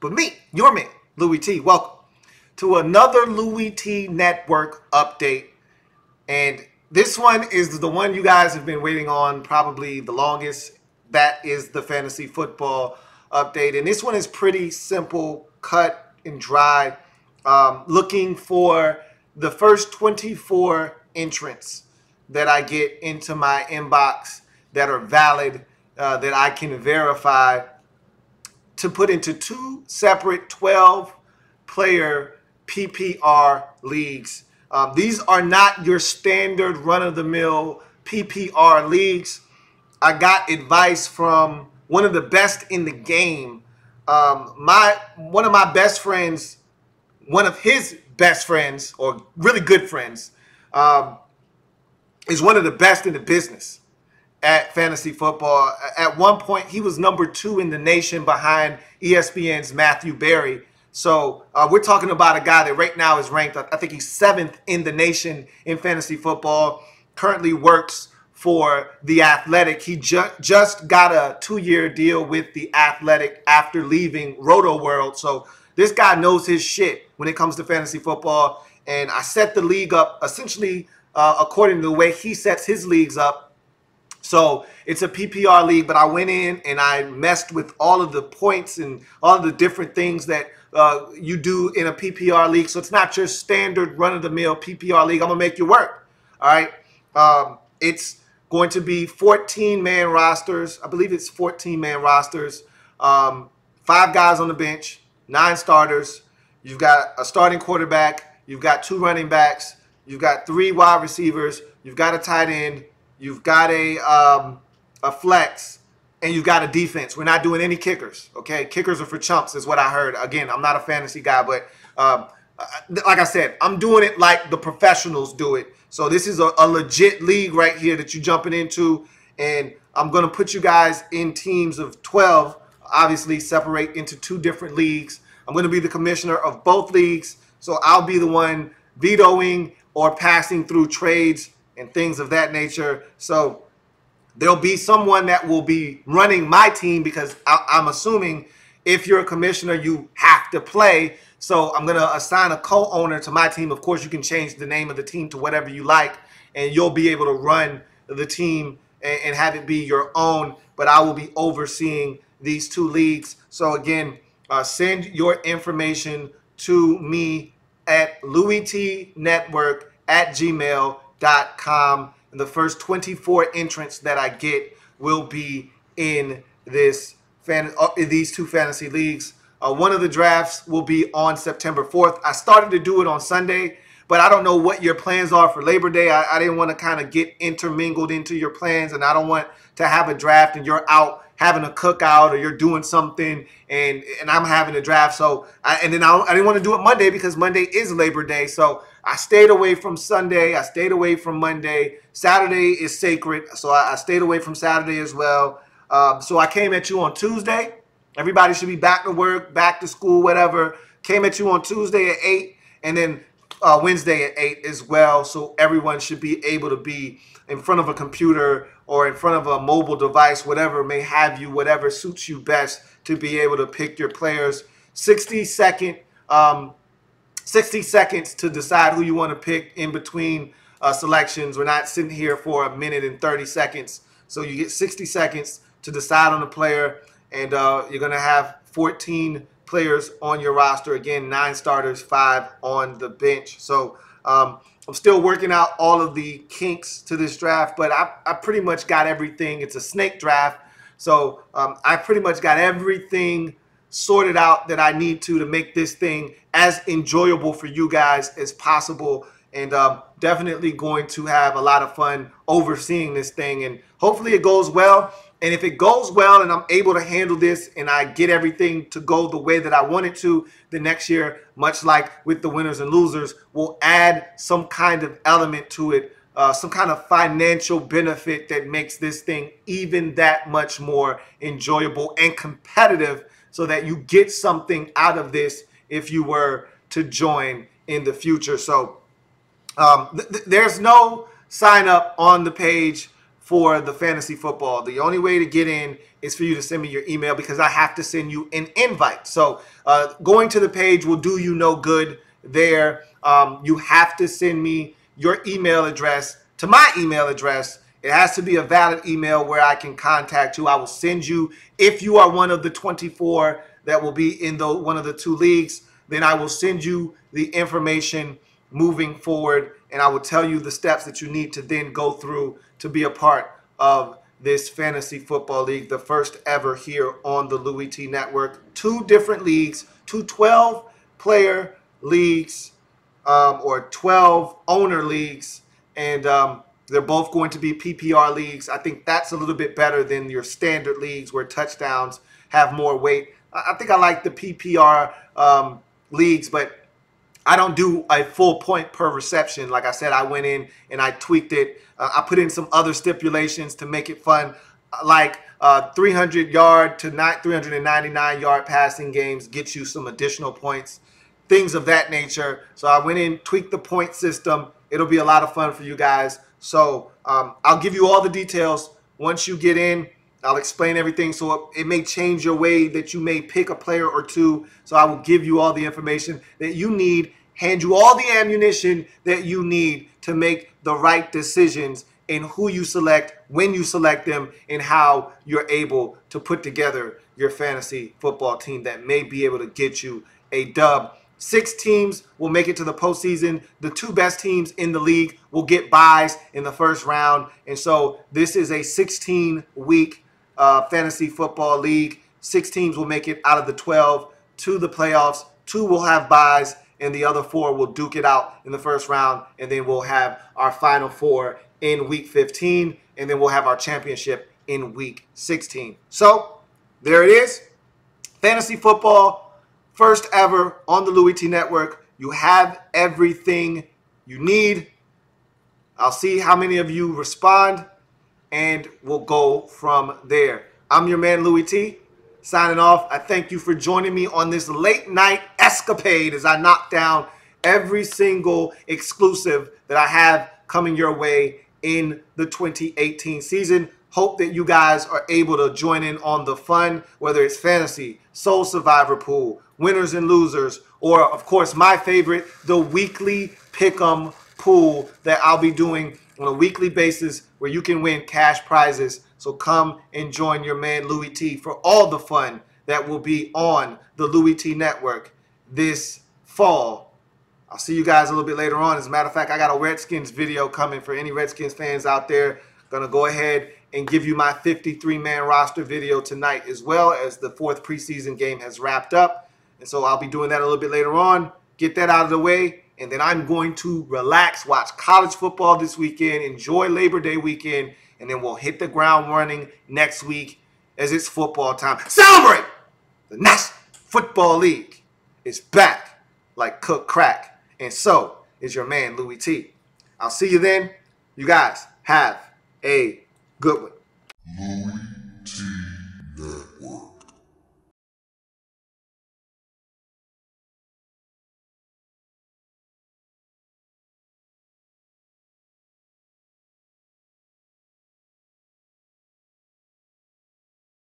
but me, your man, Louie T. Welcome to another Louie T Network update. And this one is the one you guys have been waiting on probably the longest. That is the fantasy football update. And this one is pretty simple, cut and dry. Looking for the first 24 entrants that I get into my inbox that are valid, that I can verify to put into two separate 12-player PPR leagues. These are not your standard run-of-the-mill PPR leagues. I got advice from one of the best in the game. One of my best friends, one of his best friends, or really good friends, is one of the best in the business at fantasy football. At one point, he was number 2 in the nation behind ESPN's Matthew Berry. So we're talking about a guy that right now is ranked, I think he's 7th in the nation in fantasy football, currently works for The Athletic. He just got a 2-year deal with The Athletic after leaving Roto World. So this guy knows his shit when it comes to fantasy football. And I set the league up essentially according to the way he sets his leagues up. So it's a PPR league, but I went in and I messed with all of the points and all of the different things that you do in a PPR league. So it's not your standard run-of-the-mill PPR league. I'm going to make you work. All right. It's going to be 14-man rosters. I believe it's 14-man rosters. 5 guys on the bench, 9 starters. You've got a starting quarterback. You've got 2 running backs. You've got 3 wide receivers. You've got a tight end. You've got a flex, and you've got a defense. We're not doing any kickers, okay? Kickers are for chumps is what I heard. Again, I'm not a fantasy guy, but like I said, I'm doing it like the professionals do it. So this is a legit league right here that you're jumping into, and I'm going to put you guys in teams of 12, obviously separate into 2 different leagues. I'm going to be the commissioner of both leagues, so I'll be the one vetoing or passing through trades and things of that nature. So there'll be someone that will be running my team because I'm assuming if you're a commissioner, you have to play. So I'm going to assign a co-owner to my team. Of course, you can change the name of the team to whatever you like, and you'll be able to run the team and have it be your own. But I will be overseeing these 2 leagues. So again, send your information to me at louietnetwork@gmail.com. And the first 24 entrants that I get will be in these 2 fantasy leagues. One of the drafts will be on September 4th. I started to do it on Sunday, but I don't know what your plans are for Labor Day. I didn't want to kind of get intermingled into your plans, and I don't want to have a draft and you're out having a cookout or you're doing something and I'm having a draft. So I didn't want to do it Monday because Monday is Labor Day. So I stayed away from Sunday. I stayed away from Monday. Saturday is sacred, so I stayed away from Saturday as well. So I came at you on Tuesday. Everybody should be back to work, back to school, whatever. Came at you on Tuesday at 8 and then Wednesday at 8 as well. So everyone should be able to be in front of a computer or in front of a mobile device, whatever may have you, whatever suits you best to be able to pick your players. 60 seconds to decide who you want to pick in between selections. We're not sitting here for 1 minute and 30 seconds. So you get 60 seconds to decide on a player, and you're going to have 14 players on your roster. Again, 9 starters, 5 on the bench. So I'm still working out all of the kinks to this draft, but I pretty much got everything. It's a snake draft. So I pretty much got everything sorted out that I need to make this thing as enjoyable for you guys as possible, and definitely going to have a lot of fun overseeing this thing, and hopefully it goes well. And if it goes well and I'm able to handle this and I get everything to go the way that I want it to, the next year, much like with the winners and losers, we'll add some kind of element to it, some kind of financial benefit that makes this thing even that much more enjoyable and competitive, so that you get something out of this if you were to join in the future. So there's no sign up on the page for the fantasy football. The only way to get in is for you to send me your email, because I have to send you an invite. So going to the page will do you no good there. You have to send me your email address to my email address. It has to be a valid email where I can contact you. I will send you, if you are one of the 24 that will be in one of the 2 leagues, then I will send you the information moving forward, and I will tell you the steps that you need to then go through to be a part of this fantasy football league, the first ever here on the Louie T Network. 2 different leagues, 2 12-player leagues, or 12 owner leagues, and they're both going to be PPR leagues. I think that's a little bit better than your standard leagues where touchdowns have more weight. I think I like the PPR leagues, but I don't do a full point per reception. Like I said, I went in and I tweaked it. I put in some other stipulations to make it fun, like 300-yard to 399-yard passing games get you some additional points, things of that nature. So I went in, tweaked the point system. It'll be a lot of fun for you guys. So I'll give you all the details once you get in. I'll explain everything, so it may change your way that you may pick a player or 2. So I will give you all the information that you need, hand you all the ammunition that you need to make the right decisions in who you select, when you select them, and how you're able to put together your fantasy football team that may be able to get you a dub. 6 teams will make it to the postseason. The 2 best teams in the league will get byes in the first round. And so this is a 16-week fantasy football league. 6 teams will make it out of the 12 to the playoffs. 2 will have byes, and the other 4 will duke it out in the first round. And then we'll have our final 4 in week 15, and then we'll have our championship in week 16. So there it is. Fantasy football, first ever on the Louie T Network. You have everything you need. I'll see how many of you respond, and we'll go from there. I'm your man, Louie T, signing off. I thank you for joining me on this late night escapade as I knock down every single exclusive that I have coming your way in the 2018 season. Hope that you guys are able to join in on the fun, whether it's fantasy, Soul Survivor Pool, winners and losers, or, of course, my favorite, the weekly Pick'em pool that I'll be doing on a weekly basis where you can win cash prizes. So come and join your man Louie T for all the fun that will be on the Louie T Network this fall. I'll see you guys a little bit later on. As a matter of fact, I got a Redskins video coming for any Redskins fans out there. Gonna go ahead and give you my 53-man roster video tonight, as well as the 4th preseason game has wrapped up. And so I'll be doing that a little bit later on. Get that out of the way. And then I'm going to relax, watch college football this weekend, enjoy Labor Day weekend, and then we'll hit the ground running next week as it's football time. Celebrate! The National Football League is back like cooked crack. And so is your man, Louie T. I'll see you then. You guys have a good one.